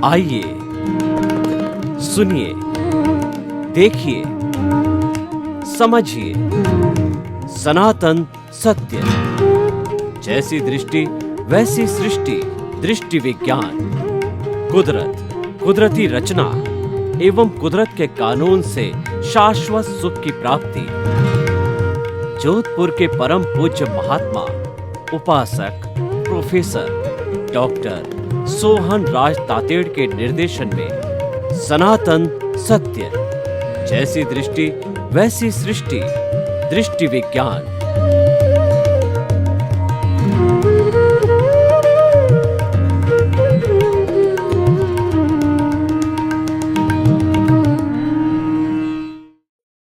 आइए सुनिए, देखिए, समझिए सनातन सत्य। जैसी दृष्टि वैसी सृष्टि, दृष्टि विज्ञान। कुदरत, कुदरती रचना एवं कुदरत के कानून से शाश्वत सुख की प्राप्ति। जोधपुर के परम पूज्य महात्मा उपासक प्रोफेसर डॉक्टर सोहन राज तातेड़ के निर्देशन में सनातन सत्य। जैसी दृष्टि वैसी सृष्टि, दृष्टि विज्ञान।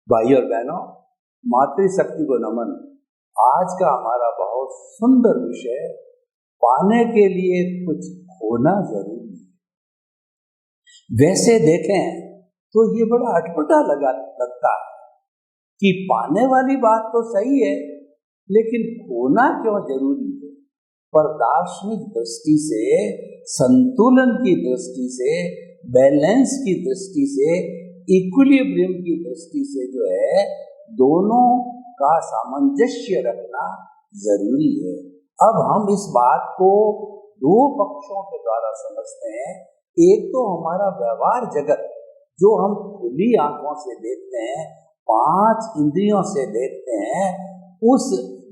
भाई और बहनों, मातृशक्ति को नमन। आज का हमारा बहुत सुंदर विषय, पाने के लिए कुछ होना जरूरी है। वैसे देखें तो ये बड़ा अटपटा लगता है कि पाने वाली बात तो सही है, लेकिन खोना क्यों जरूरी है। पर दार्शनिक दृष्टि से, संतुलन की दृष्टि से, बैलेंस की दृष्टि से, इक्विलिब्रियम की दृष्टि से जो है, दोनों का सामंजस्य रखना जरूरी है। अब हम इस बात को दो पक्षों के द्वारा समझते हैं। एक तो हमारा व्यवहार जगत, जो हम खुली आंखों से देखते हैं, 5 इंद्रियों से देखते हैं, उस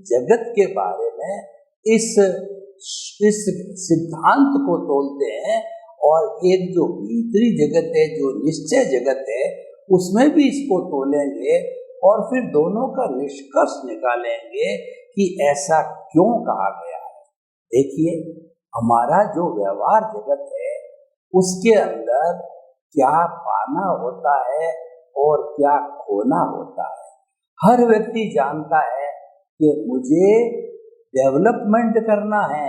जगत के बारे में इस सिद्धांत को तोलते हैं। और एक जो भीतरी जगत है, जो निश्चय जगत है, उसमें भी इसको तोलेंगे और फिर दोनों का निष्कर्ष निकालेंगे कि ऐसा क्यों कहा गया है। देखिए, हमारा जो व्यवहार जगत है, उसके अंदर क्या पाना होता है और क्या खोना होता है। हर व्यक्ति जानता है कि मुझे डेवलपमेंट करना है,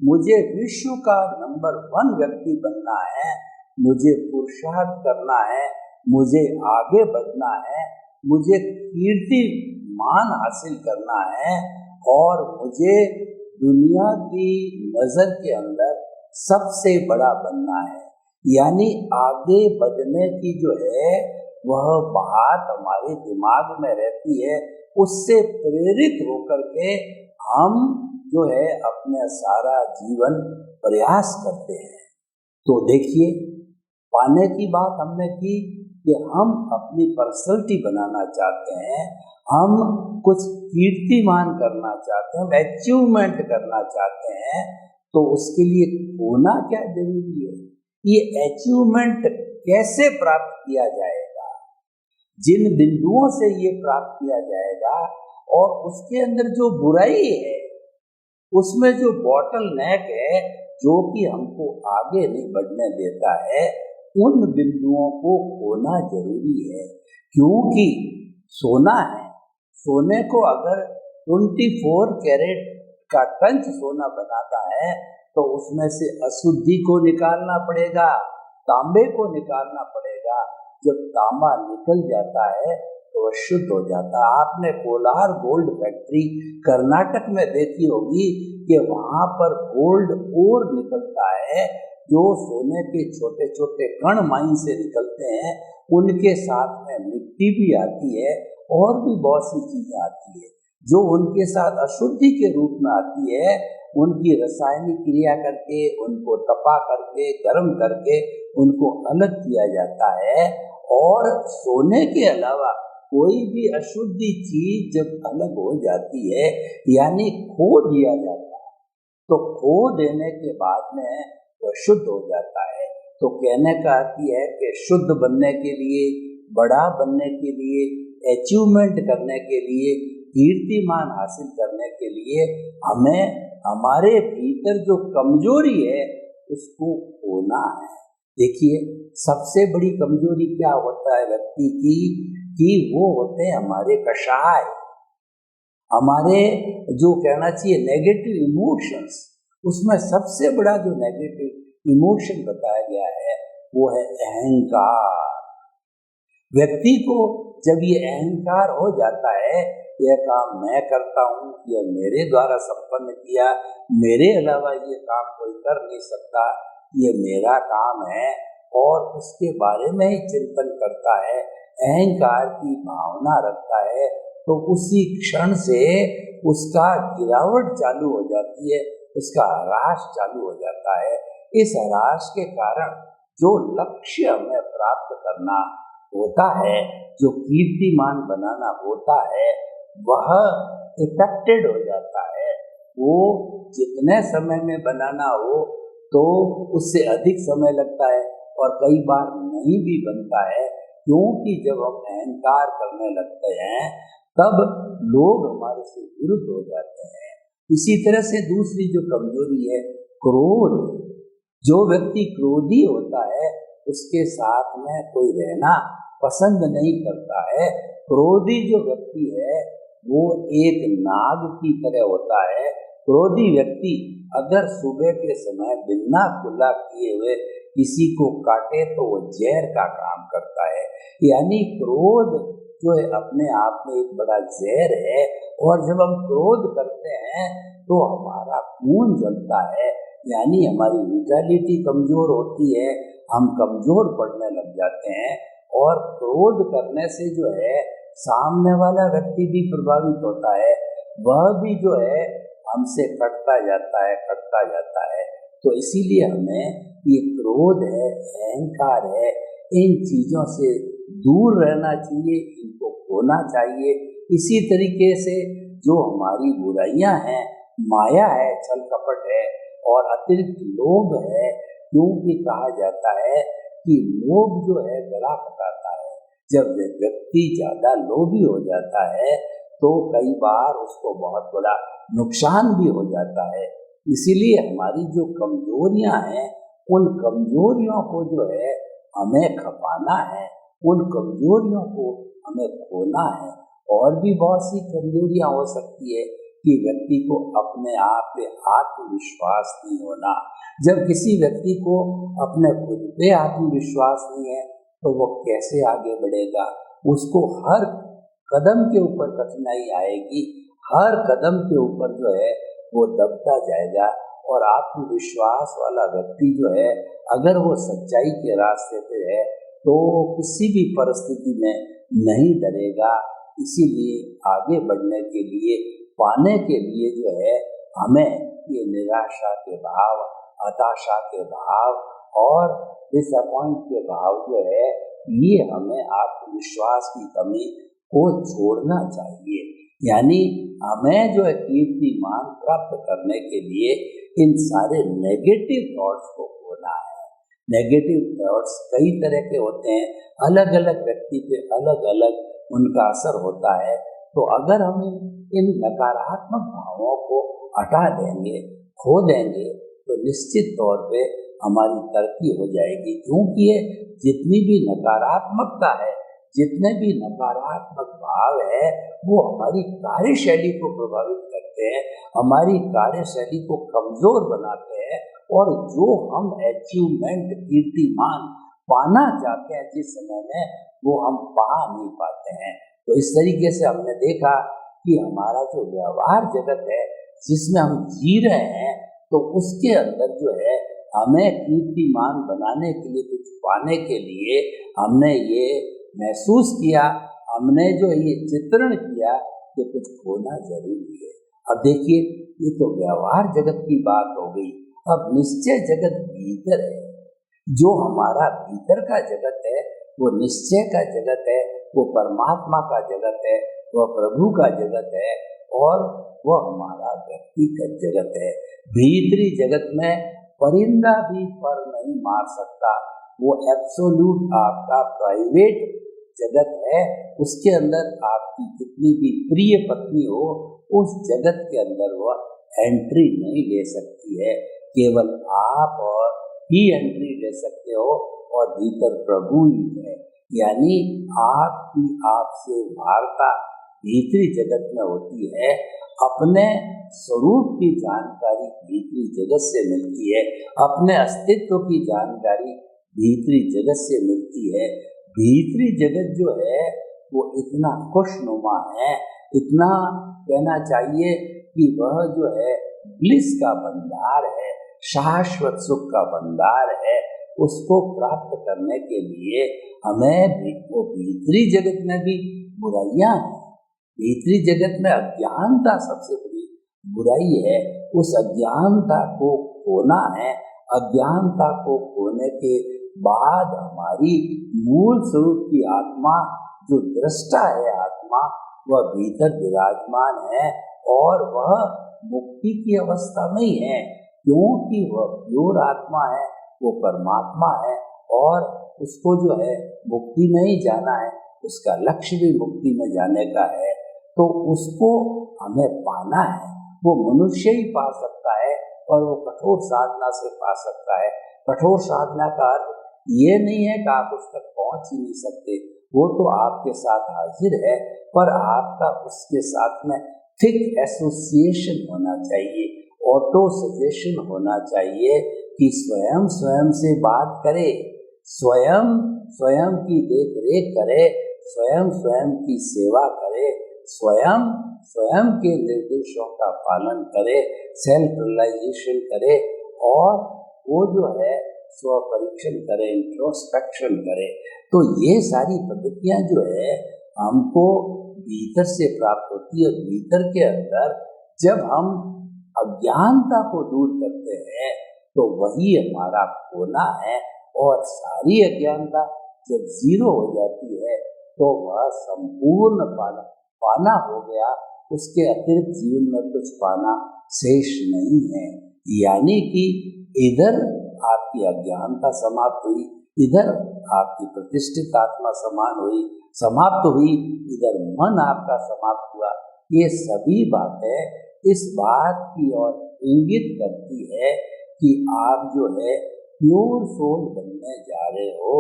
मुझे विश्व का नंबर 1 व्यक्ति बनना है, मुझे पुरुषार्थ करना है, मुझे आगे बढ़ना है, मुझे कीर्ति मान हासिल करना है और मुझे दुनिया की नजर के अंदर सबसे बड़ा बनना है। यानी आगे बढ़ने की जो है वह बात हमारे दिमाग में रहती है। उससे प्रेरित होकर के हम जो है अपने सारा जीवन प्रयास करते हैं। तो देखिए, पाने की बात हमने की कि हम अपनी पर्सनैलिटी बनाना चाहते हैं, हम कुछ कीर्तिमान करना चाहते हैं, हम अचीवमेंट करना चाहते हैं। तो उसके लिए होना क्या जरूरी है, ये अचीवमेंट कैसे प्राप्त किया जाएगा, जिन बिंदुओं से ये प्राप्त किया जाएगा, और उसके अंदर जो बुराई है, उसमें जो बॉटल नेक है, जो कि हमको आगे नहीं बढ़ने देता है, उन बिंदुओं को खोना जरूरी है। क्योंकि सोना है, सोने को अगर 24 कैरेट का टंच सोना बनाता है तो उसमें से अशुद्धि को निकालना पड़ेगा, तांबे को निकालना पड़ेगा। जब तांबा निकल जाता है तो वह शुद्ध हो जाता है। आपने कोलार गोल्ड फैक्ट्री कर्नाटक में देखी होगी कि वहां पर गोल्ड ओर निकलता है, जो सोने के छोटे छोटे कण माइन से निकलते हैं, उनके साथ में मिट्टी भी आती है और भी बहुत सी चीजें आती है जो उनके साथ अशुद्धि के रूप में आती है। उनकी रासायनिक क्रिया करके, उनको तपा करके, गर्म करके उनको अलग किया जाता है। और सोने के अलावा कोई भी अशुद्धि चीज जब अलग हो जाती है, यानी खो दिया जाता है, तो खो देने के बाद में वह शुद्ध हो जाता है। तो कहने का अर्थ है कि शुद्ध बनने के लिए, बड़ा बनने के लिए, अचीवमेंट करने के लिए, कीर्तिमान हासिल करने के लिए हमें हमारे भीतर जो कमजोरी है उसको खोना है। देखिए, सबसे बड़ी कमजोरी क्या होता है व्यक्ति की, कि वो होते हैं हमारे कषाय, हमारे जो कहना चाहिए नेगेटिव इमोशंस। उसमें सबसे बड़ा जो नेगेटिव इमोशन बताया गया है वो है अहंकार। व्यक्ति को जब ये अहंकार हो जाता है, यह काम मैं करता हूँ, यह मेरे द्वारा संपन्न किया, मेरे अलावा ये काम कोई कर नहीं सकता, ये मेरा काम है और उसके बारे में ही चिंतन करता है, अहंकार की भावना रखता है, तो उसी क्षण से उसका गिरावट चालू हो जाती है, उसका ह्रास चालू हो जाता है। इस ह्रास के कारण जो लक्ष्य हमें प्राप्त करना होता है, जो कीर्तिमान बनाना होता है, वह इफेक्टेड हो जाता है। वो जितने समय में बनाना हो तो उससे अधिक समय लगता है और कई बार नहीं भी बनता है, क्योंकि जब हम अहंकार करने लगते हैं तब लोग हमारे से विरुद्ध हो जाते हैं। इसी तरह से दूसरी जो कमजोरी है, क्रोध। जो व्यक्ति क्रोधी होता है उसके साथ में कोई रहना पसंद नहीं करता है। क्रोधी जो व्यक्ति है वो एक नाग की तरह होता है। क्रोधी व्यक्ति अगर सुबह के समय बिना खुला किए हुए किसी को काटे तो वो जहर का काम करता है। यानी क्रोध जो है अपने आप में एक बड़ा जहर है, और जब हम क्रोध करते हैं तो हमारा खून जलता है, यानी हमारी विटालिटी कमजोर होती है, हम कमजोर पड़ने लग जाते हैं। और क्रोध करने से जो है सामने वाला व्यक्ति भी प्रभावित होता है, वह भी जो है हमसे कटता जाता है। तो इसीलिए हमें ये क्रोध है, अहंकार है, इन चीजों से दूर रहना चाहिए, इनको खोना चाहिए। इसी तरीके से जो हमारी बुराइयां हैं, माया है, छल कपट है और अतिरिक्त लोभ है, क्योंकि कहा जाता है कि लोभ जो है गला कटाता है। जब व्यक्ति ज्यादा लोभी हो जाता है तो कई बार उसको बहुत बड़ा नुकसान भी हो जाता है। इसीलिए हमारी जो कमजोरियां हैं, उन कमजोरियों को जो है हमें खपाना है, उन कमजोरियों को हमें खोना है। और भी बहुत सी कमजोरियां हो सकती है कि व्यक्ति को अपने आप पे आत्मविश्वास नहीं होना। जब किसी व्यक्ति को अपने खुद पे आत्मविश्वास नहीं है तो वो कैसे आगे बढ़ेगा? उसको हर कदम के ऊपर कठिनाई आएगी, हर कदम के ऊपर जो है वो दबता जाएगा। और आत्मविश्वास वाला व्यक्ति जो है अगर वो सच्चाई के रास्ते पे है तो किसी भी परिस्थिति में नहीं डरेगा। इसीलिए आगे बढ़ने के लिए, पाने के लिए जो है हमें ये निराशा के भाव, हताशा के भाव और डिसअपॉइंट के भाव जो है, ये हमें आत्मविश्वास की कमी को छोड़ना चाहिए। यानी हमें जो है कीर्तिमान प्राप्त करने के लिए इन सारे नेगेटिव थॉट्स को खोना है। नेगेटिव थॉट्स कई तरह के होते हैं, अलग अलग व्यक्ति पे अलग अलग उनका असर होता है। तो अगर हम इन नकारात्मक भावों को हटा देंगे, खो देंगे, तो निश्चित तौर पे हमारी तरक्की हो जाएगी। क्योंकि ये जितनी भी नकारात्मकता है, जितने भी नकारात्मक भाव है, वो हमारी कार्यशैली को प्रभावित करते हैं, हमारी कार्यशैली को कमजोर बनाते हैं, और जो हम अचीवमेंट, कीर्तिमान पाना चाहते हैं जिस समय में, वो हम पा नहीं पाते हैं। तो इस तरीके से हमने देखा कि हमारा जो व्यवहार जगत है जिसमें हम जी रहे हैं, तो उसके अंदर जो है हमें कीर्तिमान बनाने के लिए, कुछ पाने के लिए हमने ये महसूस किया, हमने जो ये चित्रण किया कि कुछ खोना जरूरी है। अब देखिए, ये तो व्यवहार जगत की बात हो गई। अब निश्चय जगत भीतर है। जो हमारा भीतर का जगत है वो निश्चय का जगत है, वो परमात्मा का जगत है, वह प्रभु का जगत है, और वह हमारा व्यक्तिगत जगत है। भीतरी जगत में परिंदा भी पर नहीं मार सकता। वो एब्सोल्यूट आपका प्राइवेट जगत है। उसके अंदर आपकी कितनी भी प्रिय पत्नी हो, उस जगत के अंदर वह एंट्री नहीं ले सकती है। केवल आप और ही एंट्री ले सकते हो, और भीतर प्रभु ही है। यानी आपकी आपसे वार्ता भीतरी जगत में होती है। अपने स्वरूप की जानकारी भीतरी जगत से मिलती है, अपने अस्तित्व की जानकारी भीतरी जगत से मिलती है। भीतरी जगत जो है वो इतना खुशनुमा है, इतना कहना चाहिए कि वह जो है ब्लिस का भंडार है। शाश्वत सुख का भंडार है, उसको प्राप्त करने के लिए हमें वो भीतरी जगत में भी बुराइयां हैं। भीतरी जगत में अज्ञानता सबसे बड़ी बुराई है। उस अज्ञानता को खोना है। अज्ञानता को खोने के बाद हमारी मूल स्वरूप की आत्मा, जो दृष्टा है आत्मा, वह भीतर विराजमान है और वह मुक्ति की अवस्था में ही है, क्योंकि वह प्योर आत्मा है, वो परमात्मा है और उसको जो है मुक्ति में ही जाना है, उसका लक्ष्य भी मुक्ति में जाने का है। तो उसको हमें पाना है। वो मनुष्य ही पा सकता है और वो कठोर साधना से पा सकता है। कठोर साधना का अर्थ ये नहीं है कि आप उस तक पहुंच ही नहीं सकते, वो तो आपके साथ हाजिर है, पर आपका उसके साथ में थिक एसोसिएशन होना चाहिए, ऑटो सजेशन होना चाहिए कि स्वयं स्वयं से बात करे, स्वयं स्वयं की देख रेख करे, स्वयं स्वयं की सेवा करे, स्वयं स्वयं के निर्देशों का पालन करे, सेल्फ रियलाइजेशन करे और वो जो है स्व परीक्षण करे, इंट्रोस्पेक्शन करे। तो ये सारी पद्धतियां जो है हमको भीतर से प्राप्त होती है। भीतर के अंदर जब हम अज्ञानता को दूर करते हैं तो वही हमारा खोना है, और सारी अज्ञानता जब जीरो हो जाती है तो वह संपूर्ण पाना हो गया। उसके अतिरिक्त जीवन में कुछ पाना शेष नहीं है। यानी कि इधर आपकी अज्ञानता समाप्त हुई, इधर आपकी प्रतिष्ठित आत्मा समाप्त हुई, इधर मन आपका समाप्त हुआ। ये सभी बातें इस बात की ओर इंगित करती है कि आप जो है प्योर सोल बनने जा रहे हो,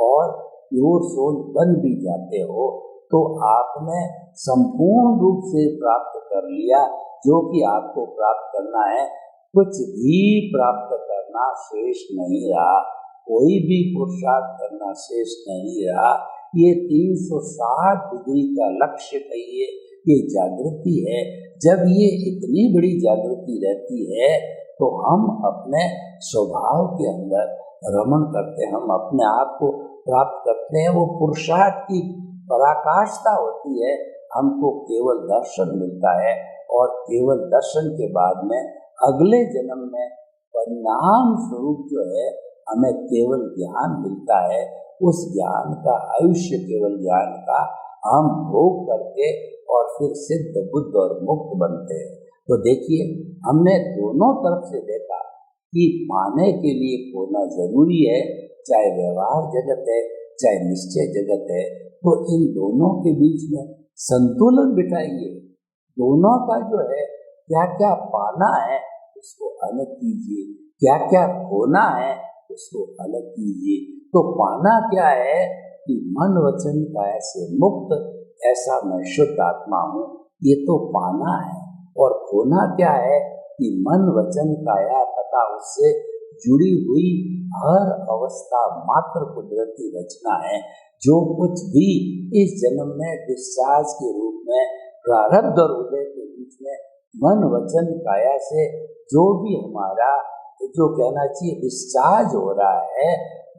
और प्योर सोल बन भी जाते हो तो आपने संपूर्ण रूप से प्राप्त कर लिया जो कि आपको प्राप्त करना है। कुछ भी प्राप्त करना शेष नहीं रहा, कोई भी पुरुषार्थ करना शेष नहीं रहा। ये 360 डिग्री का लक्ष्य कहिए, ये जागृति है। जब ये इतनी बड़ी जागृति रहती है तो हम अपने स्वभाव के अंदर रमण करते हैं, हम अपने आप को प्राप्त करते हैं। वो पुरुषार्थ की पराकाष्ठा होती है, हमको केवल दर्शन मिलता है, और केवल दर्शन के बाद में अगले जन्म में परिणाम स्वरूप जो है हमें केवल ज्ञान मिलता है। उस ज्ञान का, आयुष्य केवल ज्ञान का हम भोग करके और फिर सिद्ध बुद्ध और मुक्त बनते हैं। तो देखिए, हमने दोनों तरफ से देखा कि पाने के लिए खोना जरूरी है, चाहे व्यवहार जगत है चाहे निश्चय जगत है। तो इन दोनों के बीच में संतुलन बिठाइए। दोनों का जो है क्या क्या पाना है उसको अलग कीजिए, क्या क्या खोना है उसको अलग कीजिए। तो पाना क्या है कि मन वचन काया से मुक्त ऐसा मैं शुद्ध आत्मा हूँ, ये तो पाना है। और खोना क्या है कि मन वचन काया तथा उससे जुड़ी हुई हर अवस्था मात्र कुदरती रचना है। जो कुछ भी इस जन्म में डिस्चार्ज के रूप में प्रारब्ध और उदय के बीच में मन वचन काया से जो भी हमारा जो कहना चाहिए डिस्चार्ज हो रहा है,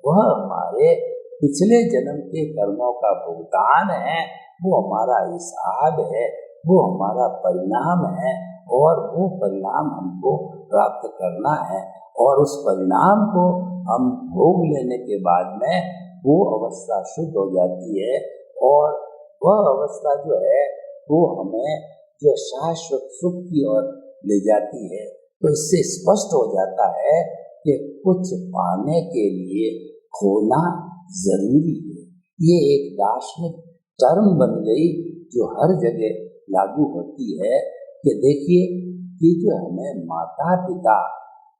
वह हमारे पिछले जन्म के कर्मों का भुगतान है, वो हमारा हिसाब है, वो हमारा परिणाम है, और वो परिणाम हमको प्राप्त करना है। और उस परिणाम को हम भोग लेने के बाद में वो अवस्था शुद्ध हो जाती है, और वह अवस्था जो है वो हमें जो शाश्वत सुख की ओर ले जाती है। तो इससे स्पष्ट हो जाता है कि कुछ पाने के लिए खोना जरूरी है। ये एक दार्शनिक टर्म बन गई जो हर जगह लागू होती है कि देखिए कि जो हमें माता पिता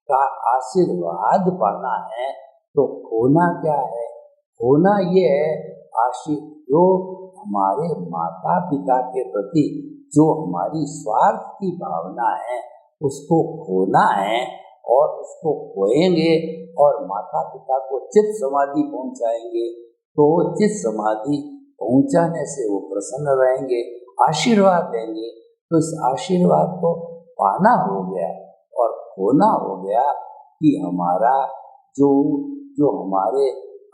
का आशीर्वाद पाना है तो खोना क्या है? खोना ये है जो हमारे माता पिता के प्रति जो हमारी स्वार्थ की भावना है उसको खोना है, और उसको खोएंगे और माता पिता को चित्त समाधि पहुंचाएंगे तो चित्त समाधि पहुंचाने से वो प्रसन्न रहेंगे, आशीर्वाद देंगे। तो इस आशीर्वाद को पाना हो गया और खोना हो गया, कि हमारा जो जो हमारे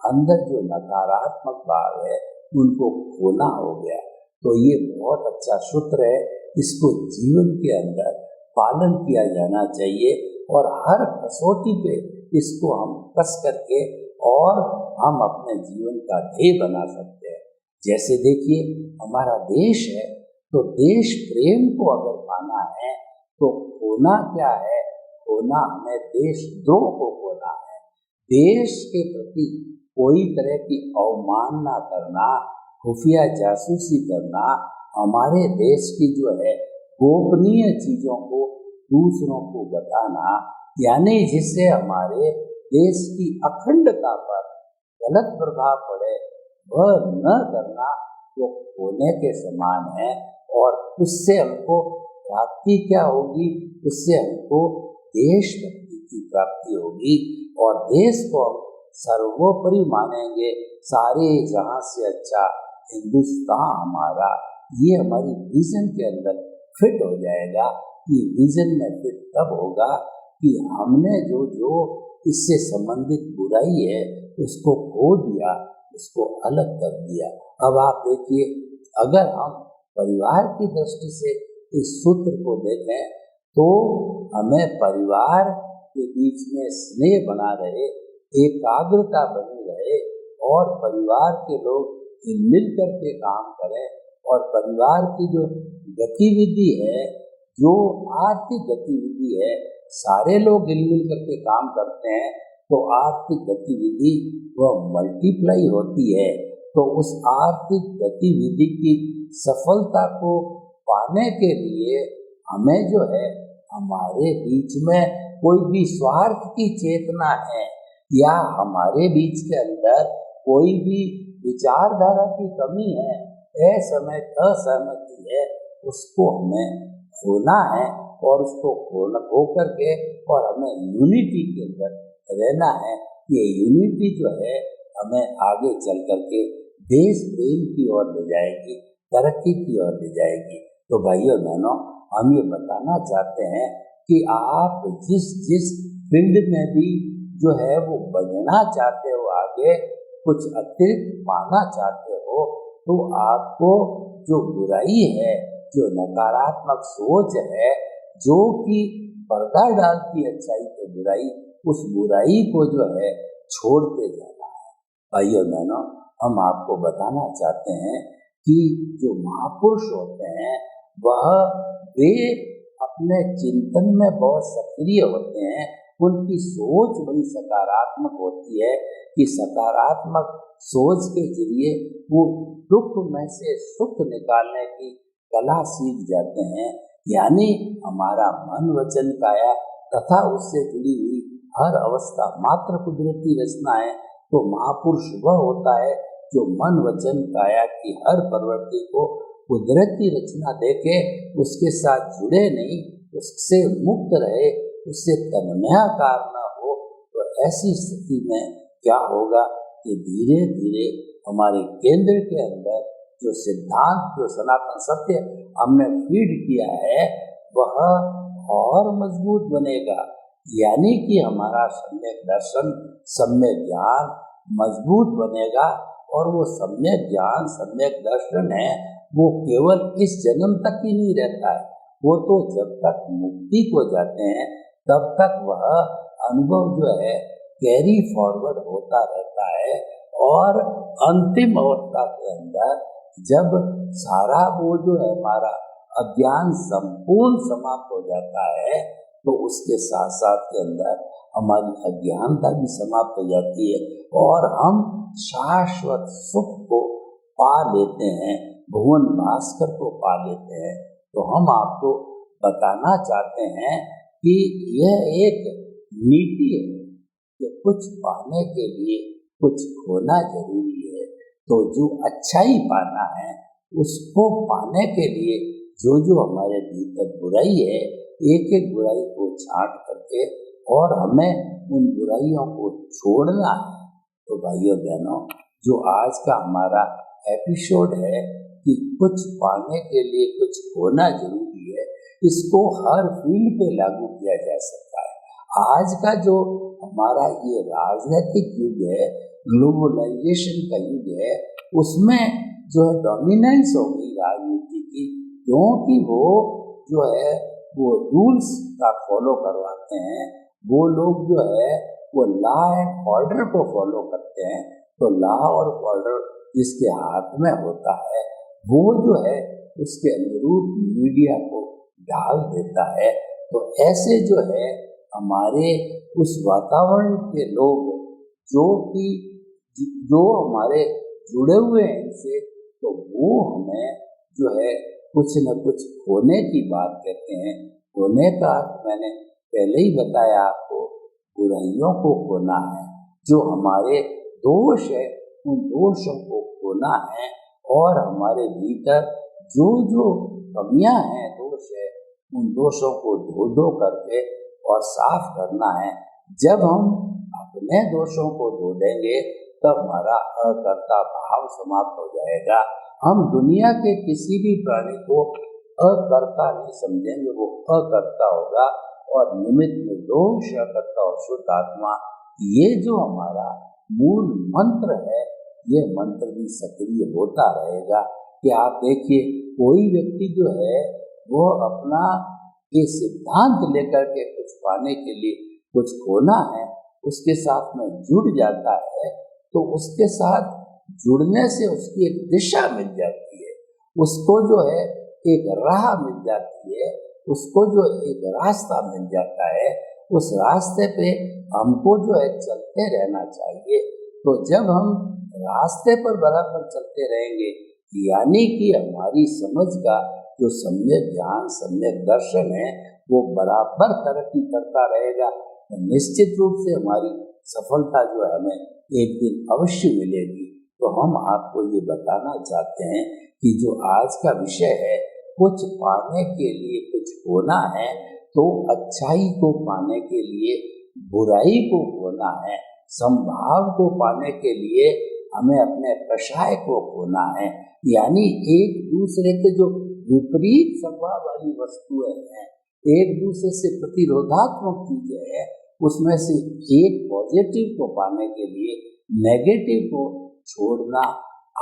अंदर जो नकारात्मक भाव है उनको खोना हो गया। तो ये बहुत अच्छा सूत्र है, इसको जीवन के अंदर पालन किया जाना चाहिए और हर कसौटी पे इसको हम कस करके और हम अपने जीवन का ध्येय बना सकते हैं। जैसे देखिए हमारा देश है, तो देश प्रेम को अगर पाना है तो खोना क्या है, खोना हमें देशद्रोह को खोना है। देश के प्रति कोई तरह की अवमानना करना, खुफिया जासूसी करना, हमारे देश की जो है गोपनीय चीजों को दूसरों को बताना, यानी जिससे हमारे देश की अखंडता पर गलत प्रभाव पड़े, वह न करना वो खोने के समान है। और उससे हमको प्राप्ति क्या होगी, उससे हमको देशभक्ति की प्राप्ति होगी और देश को हम सर्वोपरि मानेंगे। सारे जहां से अच्छा हिंदुस्तान हमारा, ये हमारी विजन के अंदर फिट हो जाएगा। ये विजन में फिट तब होगा कि हमने जो जो इससे संबंधित बुराई है उसको खो दिया, उसको अलग कर दिया। अब आप देखिए, अगर हम परिवार की दृष्टि से इस सूत्र को देखें तो हमें परिवार के बीच में स्नेह बना रहे, एकाग्रता बनी रहे और परिवार के लोग मिल करके काम करें और परिवार की जो गतिविधि है, जो आर्थिक गतिविधि है, सारे लोग मिल करके काम करते हैं तो आर्थिक गतिविधि वह मल्टीप्लाई होती है। तो उस आर्थिक गतिविधि की सफलता को पाने के लिए हमें जो है हमारे बीच में कोई भी स्वार्थ की चेतना है या हमारे बीच के अंदर कोई भी विचारधारा की कमी है, असहमति है, उसको हमें खोना है और उसको खो करके और हमें यूनिटी के अंदर रहना है। ये यूनिटी जो है हमें आगे चल करके देश प्रेम की ओर ले जाएगी, तरक्की की ओर ले जाएगी। तो भाइयों बहनों, हम ये बताना चाहते हैं कि आप जिस जिस फील्ड में भी जो है वो बढ़ना चाहते हो, आगे कुछ अतिरिक्त पाना चाहते हो, तो आपको जो बुराई है, जो नकारात्मक सोच है, जो कि पर्दा डालती है अच्छाई पे बुराई, उस बुराई को जो है छोड़ते जाना है। भाइयों बहनों, हम आपको बताना चाहते हैं कि जो महापुरुष होते हैं वे अपने चिंतन में बहुत सक्रिय होते हैं। उनकी सोच बड़ी सकारात्मक होती है कि सकारात्मक सोच के जरिए वो दुख में से सुख निकालने की कला सीख जाते हैं। यानी हमारा मन वचन काया तथा उससे जुड़ी हुई हर अवस्था मात्र कुदरती रचना है। तो महापुरुष वह होता है जो मन वचन काया की हर प्रवृत्ति को कुदरती रचना देके उसके साथ जुड़े नहीं, उससे मुक्त रहे, उससे तन्मयाकार न हो। तो ऐसी स्थिति में क्या होगा कि धीरे धीरे हमारे केंद्र के अंदर जो सिद्धांत, जो सनातन सत्य हमने फीड किया है, वह और मजबूत बनेगा। यानी कि हमारा सम्यक दर्शन, सम्यक ज्ञान मजबूत बनेगा। और वो सम्यक ज्ञान, सम्यक दर्शन है, वो केवल इस जन्म तक ही नहीं रहता है। वो तो जब तक मुक्ति को जाते हैं तब तक वह अनुभव जो है कैरी फॉरवर्ड होता रहता है। और अंतिम अवस्था के अंदर जब सारा वो जो है हमारा अज्ञान संपूर्ण समाप्त हो जाता है, तो उसके साथ साथ के अंदर हमारी अज्ञानता भी समाप्त हो जाती है और हम शाश्वत सुख को पा लेते हैं, भुवन भास्कर को पा लेते हैं। तो हम आपको बताना चाहते हैं कि यह एक नीति है कि कुछ पाने के लिए कुछ खोना जरूरी है। तो जो अच्छाई पाना है उसको पाने के लिए जो हमारे भीतर बुराई है, एक एक बुराई को छांट करके और हमें उन बुराइयों को छोड़ना है। तो भाइयों बहनों, जो आज का हमारा एपिसोड है कि कुछ पाने के लिए कुछ होना जरूरी है, इसको हर फील्ड पे लागू किया जा सकता है। आज का जो हमारा ये राजनीतिक युग है, ग्लोबलाइजेशन का युग है, उसमें जो है डोमिनेंस हो गई राजनीति की, क्योंकि वो जो है वो रूल्स का फॉलो करवाते हैं। वो लोग जो है वो लॉ एंड ऑर्डर को फॉलो करते हैं। तो लॉ और ऑर्डर जिसके हाथ में होता है वो जो है उसके अनुरूप मीडिया को ढाल देता है। तो ऐसे जो है हमारे उस वातावरण के लोग जो कि जो हमारे जुड़े हुए हैं इनसे, तो वो हमें जो है कुछ न कुछ खोने की बात कहते हैं। खोने का मैंने पहले ही बताया आपको, बुराइयों को खोना है। जो हमारे दोष है उन दोषों को खोना है और हमारे भीतर जो जो कमियां हैं, दोष है, उन दोषों को धो धो करके और साफ करना है। जब हम अपने दोषों को धो देंगे तब हमारा अकर्ता भाव समाप्त हो जाएगा। हम दुनिया के किसी भी प्राणी को अकर्ता नहीं समझेंगे, वो अकर्ता होगा। और निमित्त निर्दोष अकर्ता और शुद्ध आत्मा, ये जो हमारा मूल मंत्र है, ये मंत्र भी सक्रिय होता रहेगा। कि आप देखिए कोई व्यक्ति जो है वो अपना ये सिद्धांत लेकर के कुछ पाने के लिए, कुछ खोना है, उसके साथ में जुड़ जाता है, तो उसके साथ जुड़ने से उसकी एक दिशा मिल जाती है, उसको जो है एक राह मिल जाती है, उसको जो एक रास्ता मिल जाता है। उस रास्ते पे हमको जो है चलते रहना चाहिए। तो जब हम रास्ते पर बराबर चलते रहेंगे, यानी कि हमारी समझ का जो सम्यक ज्ञान, सम्यक दर्शन है, वो बराबर तरक्की करता रहेगा, तो निश्चित रूप से हमारी सफलता जो है हमें एक दिन अवश्य मिलेगी। तो हम आपको ये बताना चाहते हैं कि जो आज का विषय है, कुछ पाने के लिए कुछ होना है, तो अच्छाई को पाने के लिए बुराई को खोना है, संभाव को पाने के लिए हमें अपने कषाय को खोना है। यानी एक दूसरे के जो विपरीत स्वभाव वाली वस्तुएं हैं, एक दूसरे से प्रतिरोधात्मक चीजें हैं, उसमें से एक पॉजिटिव को पाने के लिए नेगेटिव को छोड़ना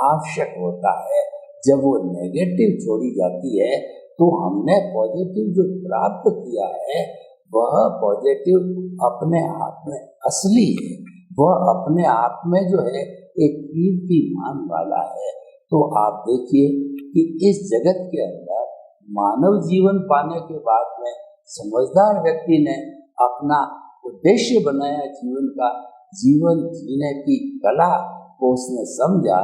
आवश्यक होता है। जब वो नेगेटिव छोड़ी जाती है तो हमने पॉजिटिव जो प्राप्त किया है वह पॉजिटिव अपने आप में असली है, वह अपने आप में जो है एक कीर्तिमान वाला है। तो आप देखिए कि इस जगत के अंदर मानव जीवन पाने के बाद में समझदार व्यक्ति ने अपना उद्देश्य बनाया जीवन का, जीवन जीने की कला को उसने समझा।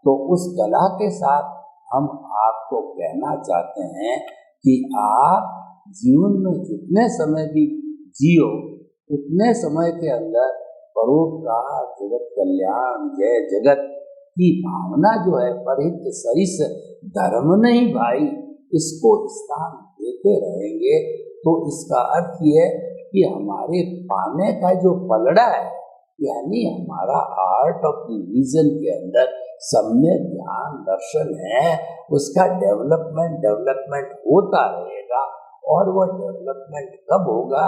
तो उस कला के साथ हम आपको कहना चाहते हैं कि आप जीवन में जितने समय भी जियो, उतने समय के अंदर परोपकार, जगत कल्याण, जय जगत की भावना जो है, परहित सरिस धर्म नहीं भाई, इसको स्थान देते रहेंगे। तो इसका अर्थ ये है कि हमारे पाने का जो पलड़ा है, यानी हमारा आर्ट ऑफ डिवीजन के अंदर सम्यक ज्ञान दर्शन है, उसका डेवलपमेंट होता रहेगा। और वह डेवलपमेंट कब होगा?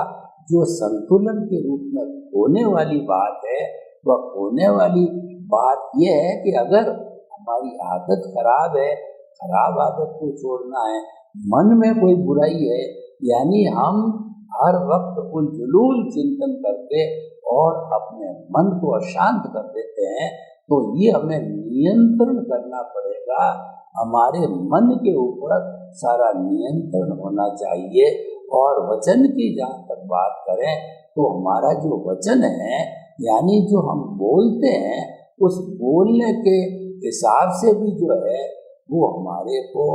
जो संतुलन के रूप में होने वाली बात है, वह होने वाली बात यह है कि अगर हमारी आदत खराब है, खराब आदत को छोड़ना है, मन में कोई बुराई है, यानी हम हर वक्त उलझुल चिंतन करके और अपने मन को अशांत कर देते हैं, तो ये हमें नियंत्रण करना पड़ेगा। हमारे मन के ऊपर सारा नियंत्रण होना चाहिए। और वचन की जहाँ तक बात करें तो हमारा जो वचन है, यानी जो हम बोलते हैं, उस बोलने के हिसाब से भी जो है वो हमारे को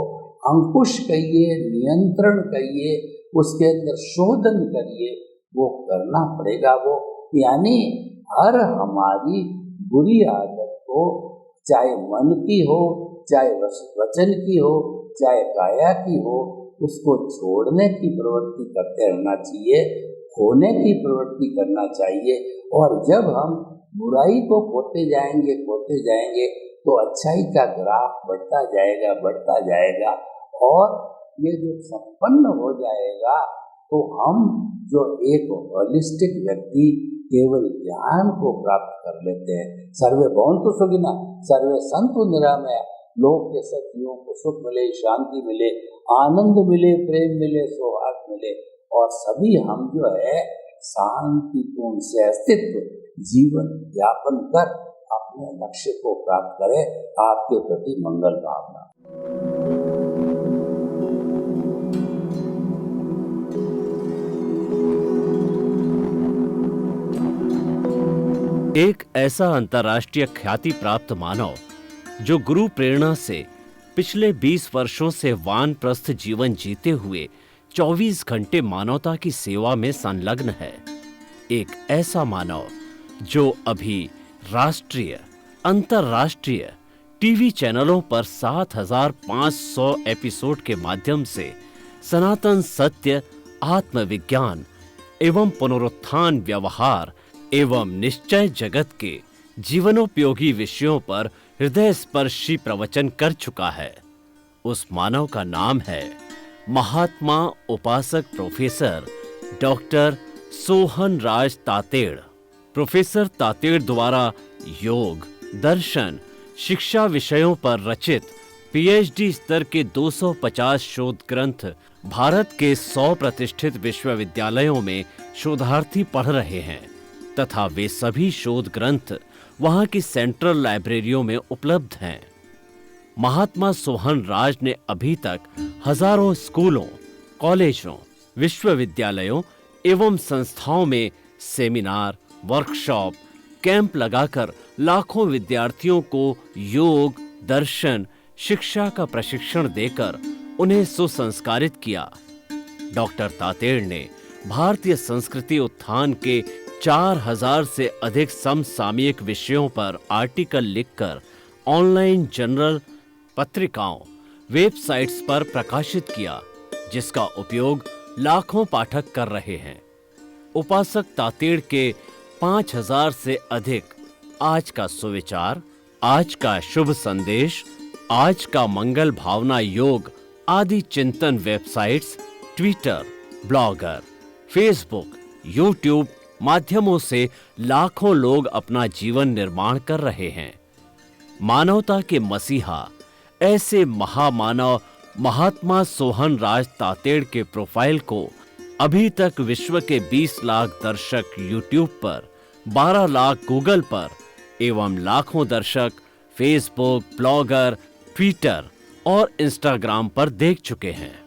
अंकुश कहिए, नियंत्रण कहिए, उसके अंदर शोधन करिए, वो करना पड़ेगा। वो यानी हर हमारी बुरी आदत को, चाहे मन की हो, चाहे वचन की हो, चाहे काया की हो, उसको छोड़ने की प्रवृत्ति करते रहना चाहिए, खोने की प्रवृत्ति करना चाहिए। और जब हम बुराई को खोते जाएंगे तो अच्छाई का ग्राफ बढ़ता जाएगा और ये जो संपन्न हो जाएगा तो हम जो एक होलिस्टिक व्यक्ति केवल ज्ञान को प्राप्त कर लेते हैं। सर्वे भवन्तु सुखिनः, सर्वे सन्तु निरामया, लोक के सब जीवों को सुख मिले, शांति मिले, आनंद मिले, प्रेम मिले, सौहार्द मिले और सभी हम जो है शांतिपूर्ण से अस्तित्व जीवन यापन कर अपने लक्ष्य को प्राप्त करें। आपके प्रति मंगल भावना। एक ऐसा अंतर्राष्ट्रीय ख्याति प्राप्त मानव जो गुरु प्रेरणा से पिछले 20 वर्षों से वानप्रस्थ जीवन जीते हुए 24 घंटे मानवता की सेवा में संलग्न है। एक ऐसा मानव जो अभी राष्ट्रीय, अंतर्राष्ट्रीय टीवी चैनलों पर 7,500 एपिसोड के माध्यम से सनातन सत्य, आत्मविज्ञान एवं पुनरुत्थान, व्यवहार एवं निश्चय जगत के जीवनोपयोगी विषयों पर हृदय स्पर्शी प्रवचन कर चुका है। उस मानव का नाम है महात्मा उपासक प्रोफेसर डॉक्टर सोहन राज तातेड़। प्रोफेसर तातेड़ द्वारा योग, दर्शन, शिक्षा विषयों पर रचित पीएचडी स्तर के 250 शोध ग्रंथ भारत के 100 प्रतिष्ठित विश्वविद्यालयों में शोधार्थी पढ़ रहे हैं तथा वे सभी शोध ग्रंथ वहां की सेंट्रल लाइब्रेरियों में उपलब्ध हैं। महात्मा सोहन राज ने अभी तक हजारों स्कूलों, कॉलेजों, विश्वविद्यालयों एवं संस्थाओं में सेमिनार, वर्कशॉप, कैंप लगाकर लाखों विद्यार्थियों को योग, दर्शन, शिक्षा का प्रशिक्षण देकर उन्हें सुसंस्कारित किया। डॉक्टर तातेड़ ने भारतीय संस्कृति उत्थान के 4000 से अधिक समसामयिक विषयों पर आर्टिकल लिखकर ऑनलाइन जर्नल, पत्रिकाओं, वेबसाइट्स पर प्रकाशित किया, जिसका उपयोग लाखों पाठक कर रहे हैं। उपासक तातेड़ के 5000 से अधिक आज का सुविचार, आज का शुभ संदेश, आज का मंगल भावना योग आदि चिंतन websites, Twitter, blogger, Facebook, YouTube माध्यमों से लाखों लोग अपना जीवन निर्माण कर रहे हैं। मानवता के मसीहा ऐसे महामानव महात्मा सोहन राज तातेड़ के प्रोफाइल को अभी तक विश्व के 20 लाख दर्शक यूट्यूब पर, 12 लाख गूगल पर एवं लाखों दर्शक फेसबुक, ब्लॉगर, ट्विटर और इंस्टाग्राम पर देख चुके हैं।